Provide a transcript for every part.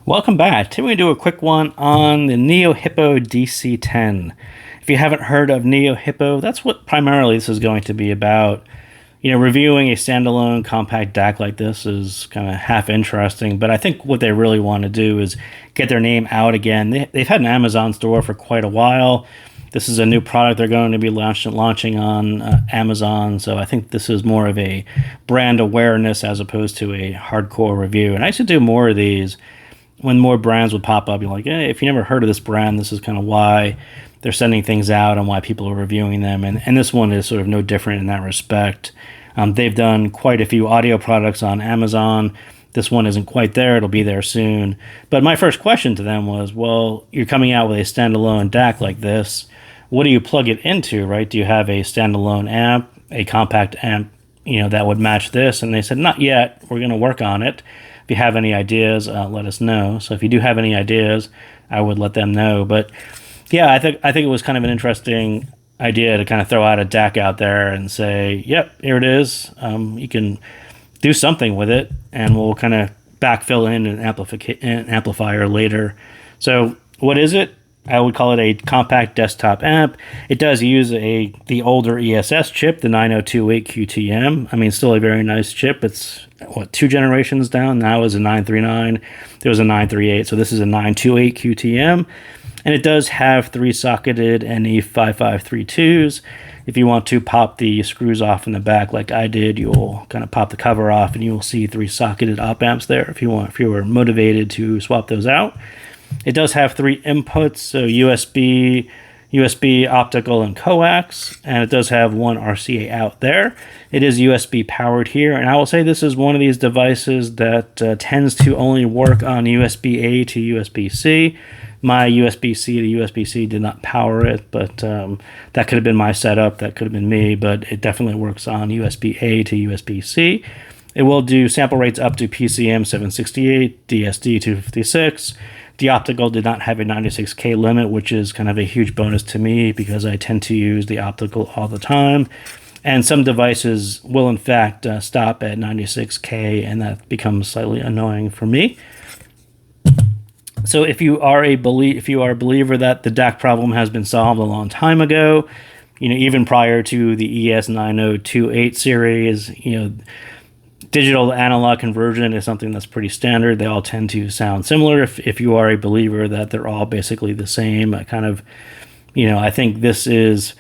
Welcome back. Today we're going to do a quick one on the NEOHIPO DC10. If you haven't heard of NEOHIPO, that's what primarily this is going to be about. Reviewing a standalone compact DAC like this is kind of half interesting, but I think what they really want to do is get their name out again. They've had an Amazon store for quite a while. This is a new product they're going to be launching on Amazon, so I think this is more of a brand awareness as opposed to a hardcore review. And I should do more of these when more brands would pop up. You're like, hey, if you never heard of this brand, this is kind of why they're sending things out and why people are reviewing them. And this one is sort of no different in that respect. They've done quite a few audio products on Amazon. This one isn't quite there. It'll be there soon. But my first question to them was, well, you're coming out with a standalone DAC like this. What do you plug it into, right? Do you have a standalone amp, a compact amp, that would match this? And they said, not yet. We're going to work on it. If you have any ideas, let us know. So if you do have any ideas, I would let them know. But yeah, I think it was kind of an interesting idea to kind of throw out a DAC out there and say, yep, here it is. You can do something with it, and we'll kind of backfill in an amplifier later. So what is it? I would call it a compact desktop amp. It does use the older ESS chip, the 9028 QTM. I mean, still a very nice chip. It's, 2 generations down? Now is a 939. There was a 938, so this is a 928 QTM. And it does have 3-socketed NE5532s. If you want to pop the screws off in the back like I did, you'll kind of pop the cover off and you'll see 3-socketed op amps there if you were motivated to swap those out. It does have 3 inputs, so USB, optical, and coax, and it does have 1 RCA out there. It is USB powered here, and I will say this is one of these devices that tends to only work on USB-A to USB-C. My USB-C to USB-C did not power it, but that could have been my setup. That could have been me, but it definitely works on USB-A to USB-C. It will do sample rates up to PCM 768, DSD 256. The optical did not have a 96K limit, which is kind of a huge bonus to me because I tend to use the optical all the time. And some devices will, in fact, stop at 96K, and that becomes slightly annoying for me. So if you are a believer that the DAC problem has been solved a long time ago, even prior to the ES9028 series, digital to analog conversion is something that's pretty standard. They all tend to sound similar. If you are a believer that they're all basically the same, I think this is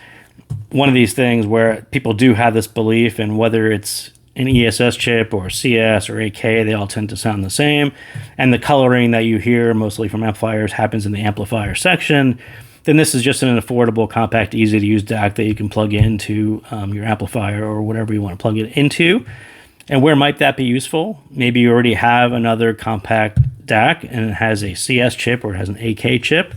one of these things where people do have this belief, and whether it's an ESS chip or CS or AK, they all tend to sound the same. And the coloring that you hear mostly from amplifiers happens in the amplifier section. Then this is just an affordable, compact, easy to use DAC that you can plug into your amplifier or whatever you want to plug it into. And where might that be useful? Maybe you already have another compact DAC and it has a CS chip or it has an AK chip,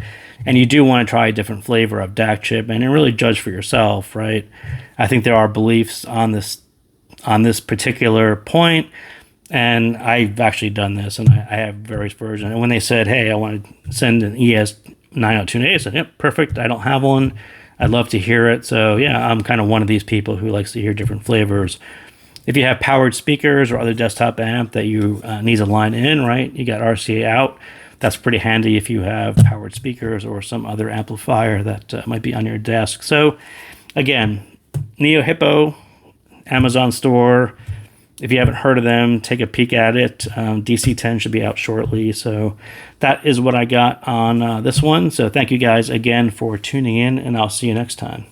and you do want to try a different flavor of DAC chip and really judge for yourself, right? I think there are beliefs on this particular point, and I've actually done this, and I have various versions. And when they said, hey, I want to send an ES9028, I said, yep, perfect. I don't have one. I'd love to hear it. So yeah, I'm kind of one of these people who likes to hear different flavors. If you have powered speakers or other desktop amp that you need to line in, right, you got RCA out. That's pretty handy if you have powered speakers or some other amplifier that might be on your desk. So again, NEOHIPO, Amazon store. If you haven't heard of them, take a peek at it. DC10 should be out shortly. So that is what I got on this one. So thank you guys again for tuning in, and I'll see you next time.